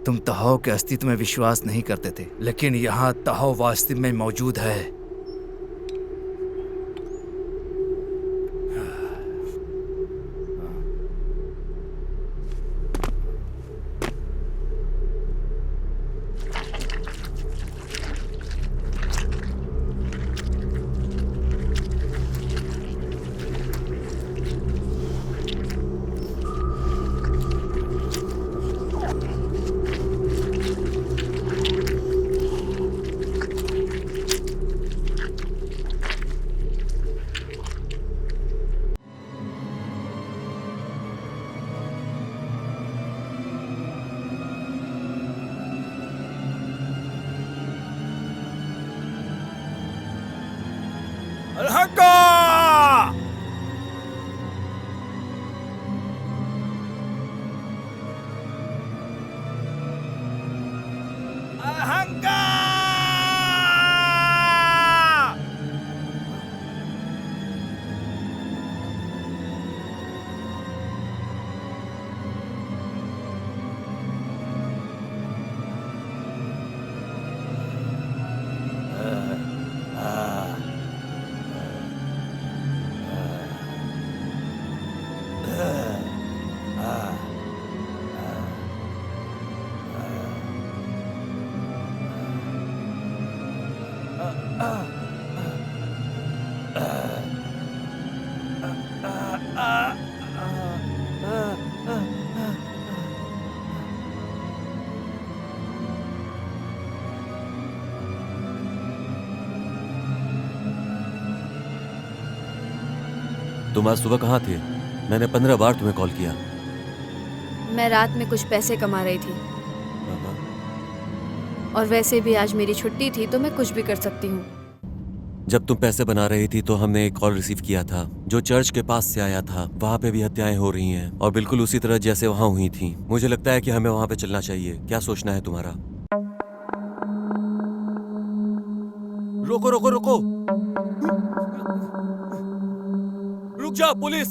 तुम तहाव के अस्तित्व में विश्वास नहीं करते थे, लेकिन यहाँ तहाव वास्तव में मौजूद है। तुम आज सुबह कहाँ थे? मैंने 15 बार तुम्हें कॉल किया। मैं रात में कुछ पैसे कमा रही थी, और वैसे भी आज मेरी छुट्टी थी तो मैं कुछ भी कर सकती हूँ। जब तुम पैसे बना रही थी तो हमने एक कॉल रिसीव किया था जो चर्च के पास से आया था। वहाँ पे भी हत्याएं हो रही हैं और बिल्कुल उसी तरह जैसे वहाँ हुई थी। मुझे लगता है कि हमें वहाँ पे चलना चाहिए। क्या सोचना है तुम्हारा? रोको रोको रोको, रुक जा पुलिस।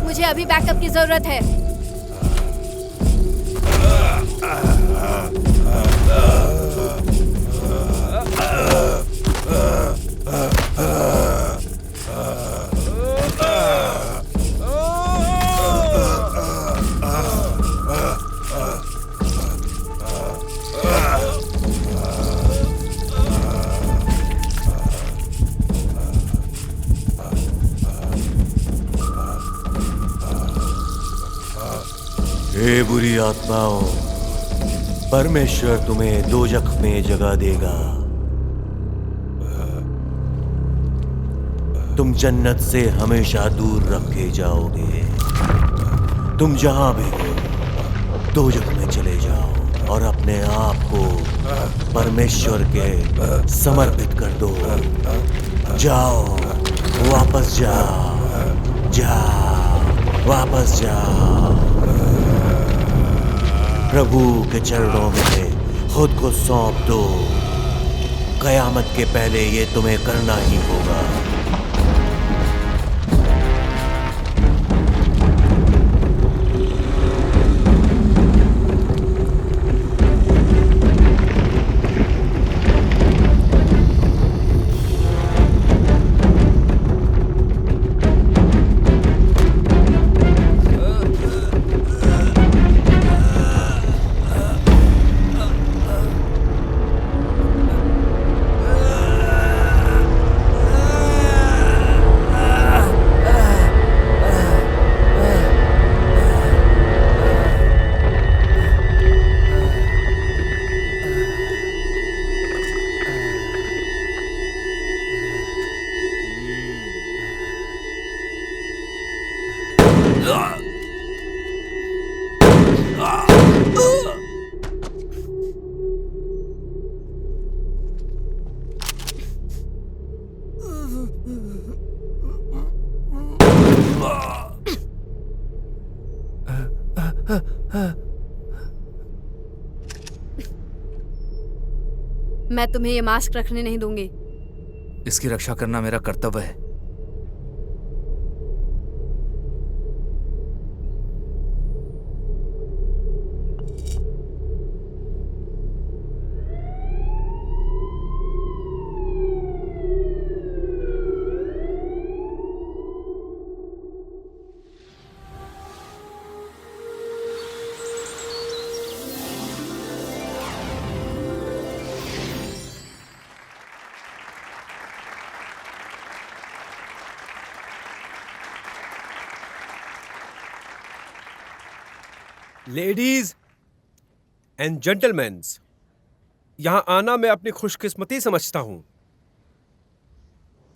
मुझे अभी बैकअप की जरूरत है। हे बुरी आत्माओं, परमेश्वर तुम्हें दोजख में जगह देगा। तुम जन्नत से हमेशा दूर रखे जाओगे। तुम जहां भी हो दोजख में चले जाओ और अपने आप को परमेश्वर के समर्पित कर दो। जाओ, वापस जाओ, जाओ, वापस जाओ। प्रभु के चरणों में खुद को सौंप दो। कयामत के पहले ये तुम्हें करना ही होगा। मैं तुम्हें ये मास्क रखने नहीं दूंगी। इसकी रक्षा करना मेरा कर्तव्य है। लेडीज एंड जेंटलमैन, यहां आना मैं अपनी खुशकिस्मती समझता हूं।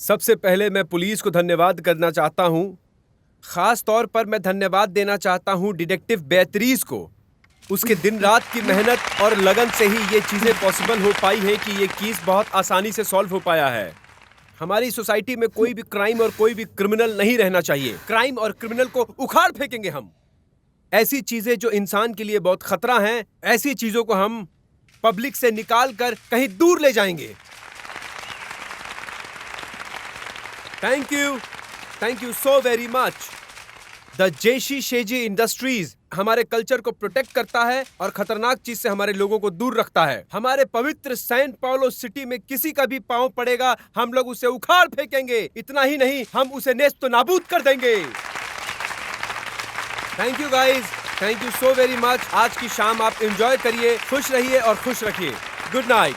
सबसे पहले मैं पुलिस को धन्यवाद करना चाहता हूं। खास तौर पर मैं धन्यवाद देना चाहता हूं डिटेक्टिव बेअत्रीज को। उसके दिन रात की मेहनत और लगन से ही ये चीजें पॉसिबल हो पाई है कि ये केस बहुत आसानी से सॉल्व हो पाया है। हमारी सोसाइटी में कोई भी क्राइम और कोई भी क्रिमिनल नहीं रहना चाहिए। क्राइम और क्रिमिनल को उखाड़ फेंकेंगे हम। ऐसी चीजें जो इंसान के लिए बहुत खतरा हैं, ऐसी चीजों को हम पब्लिक से निकाल कर कहीं दूर ले जाएंगे। Thank you so very much. The जेशी शेजी इंडस्ट्रीज हमारे कल्चर को प्रोटेक्ट करता है और खतरनाक चीज से हमारे लोगों को दूर रखता है। हमारे पवित्र सैन पाउलो सिटी में किसी का भी पांव पड़ेगा, हम लोग उसे उखाड़ फेंकेंगे। इतना ही नहीं, हम उसे नेस्त नाबूद कर देंगे। Thank you guys, thank you so very much. आज की शाम आप एंजॉय करिए, खुश रहिए और खुश रखिए। Good night.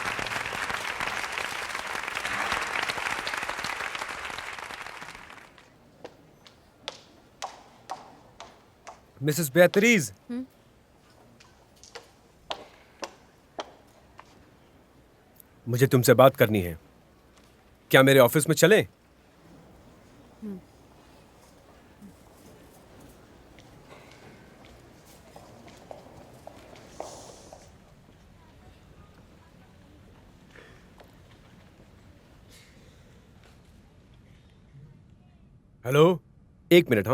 मिसेस बेअत्रीज, मुझे तुमसे बात करनी है। क्या मेरे ऑफिस में चलें? हेलो, एक मिनट।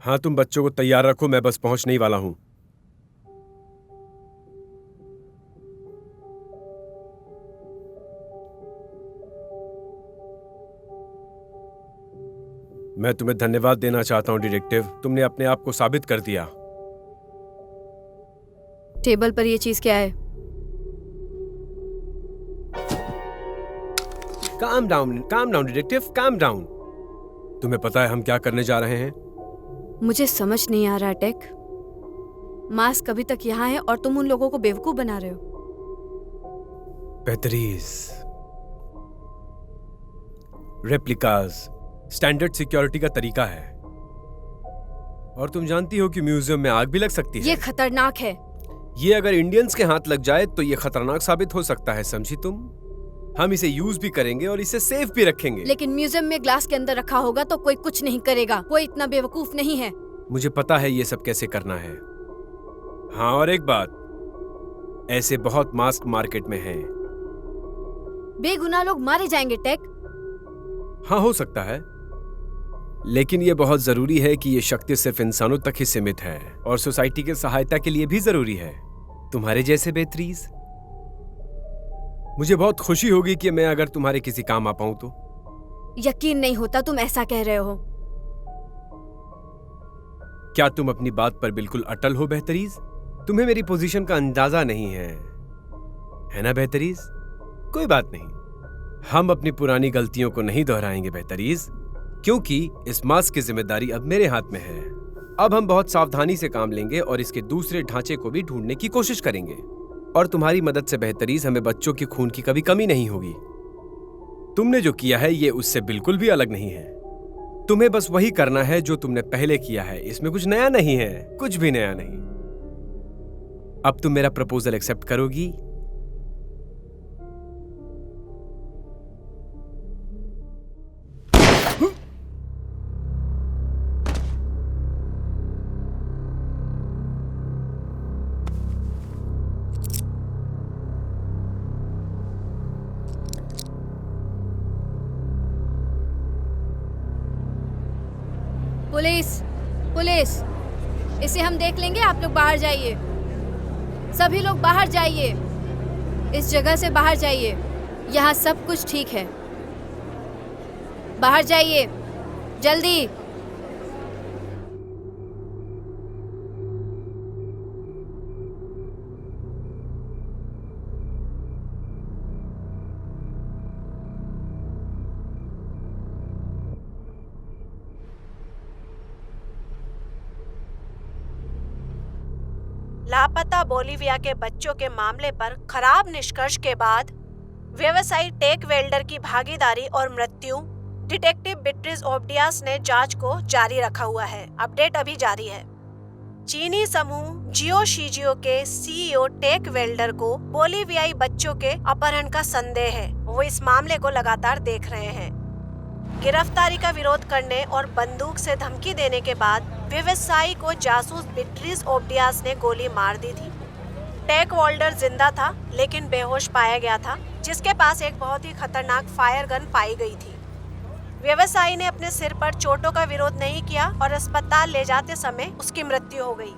हाँ, तुम बच्चों को तैयार रखो, मैं बस पहुंचने ही वाला हूं। मैं तुम्हें धन्यवाद देना चाहता हूँ डिटेक्टिव। तुमने अपने आप को साबित कर दिया। टेबल पर ये चीज क्या है? Calm down detective, calm down. तुम्हें पता है हम क्या करने जा रहे हैं? मुझे समझ नहीं आ रहा टेक। मास्क अभी तक यहाँ है और तुम उन लोगों को बेवकूफ बना रहे हो। बेहतरीन रेप्लिकाज स्टैंडर्ड सिक्योरिटी का तरीका है, और तुम जानती हो कि म्यूजियम में आग भी लग सकती है। ये खतरनाक है। ये अगर इंडियंस के हाथ लग जाए तो ये खतरनाक साबित हो सकता है, समझी तुम? हम इसे यूज भी करेंगे और इसे सेफ भी रखेंगे। लेकिन म्यूजियम में ग्लास के अंदर रखा होगा तो कोई कुछ नहीं करेगा। कोई इतना बेवकूफ नहीं है। मुझे पता है ये सब कैसे करना है। हाँ, और एक बात, ऐसे बहुत मास्क मार्केट में हैं। बेगुनाह लोग मारे जाएंगे टेक। हाँ, हो सकता है, लेकिन ये बहुत जरूरी है कि ये शक्ति सिर्फ इंसानों तक ही सीमित है और सोसाइटी की सहायता के लिए भी जरूरी है। तुम्हारे जैसे बेहतरीन। मुझे बहुत खुशी होगी कि मैं अगर तुम्हारे किसी काम आ पाऊं तो। यकीन नहीं होता तुम ऐसा कह रहे हो। क्या तुम अपनी बात पर बिल्कुल अटल हो बेहतरीन? तुम्हें मेरी पोजीशन का अंदाजा नहीं है ना बेहतरीन? कोई बात नहीं, हम अपनी पुरानी गलतियों को नहीं दोहराएंगे बेहतरीन, क्योंकि इस मास्क की जिम्मेदारी अब मेरे हाथ में है। अब हम बहुत सावधानी से काम लेंगे और इसके दूसरे ढांचे को भी ढूंढने की कोशिश करेंगे, और तुम्हारी मदद से बेहतरीन हमें बच्चों की खून की कभी कमी नहीं होगी। तुमने जो किया है ये उससे बिल्कुल भी अलग नहीं है। तुम्हें बस वही करना है जो तुमने पहले किया है। इसमें कुछ नया नहीं है, कुछ भी नया नहीं। अब तुम मेरा प्रपोजल एक्सेप्ट करोगी? पुलिस, पुलिस, इसे हम देख लेंगे। आप लोग बाहर जाइए। सभी लोग बाहर जाइए। इस जगह से बाहर जाइए। यहाँ सब कुछ ठीक है। बाहर जाइए जल्दी। लापता बोलिविया के बच्चों के मामले पर खराब निष्कर्ष के बाद व्यवसायी टेक वेल्डर की भागीदारी और मृत्यु, डिटेक्टिव बीट्रिज ओब्डियास ने जांच को जारी रखा हुआ है। अपडेट अभी जारी है। चीनी समूह जियो शिजियो के सीईओ टेक वेल्डर को बोलिवियाई बच्चों के अपहरण का संदेह है। वो इस मामले को लगातार देख रहे हैं। गिरफ्तारी का विरोध करने और बंदूक से धमकी देने के बाद व्यवसायी को जासूस बीट्रिज ओब्डियास ने गोली मार दी थी। टेक वेल्डर जिंदा था लेकिन बेहोश पाया गया था, जिसके पास एक बहुत ही खतरनाक फायर गन पाई गई थी। व्यवसायी ने अपने सिर पर चोटों का विरोध नहीं किया और अस्पताल ले जाते समय उसकी मृत्यु हो गई।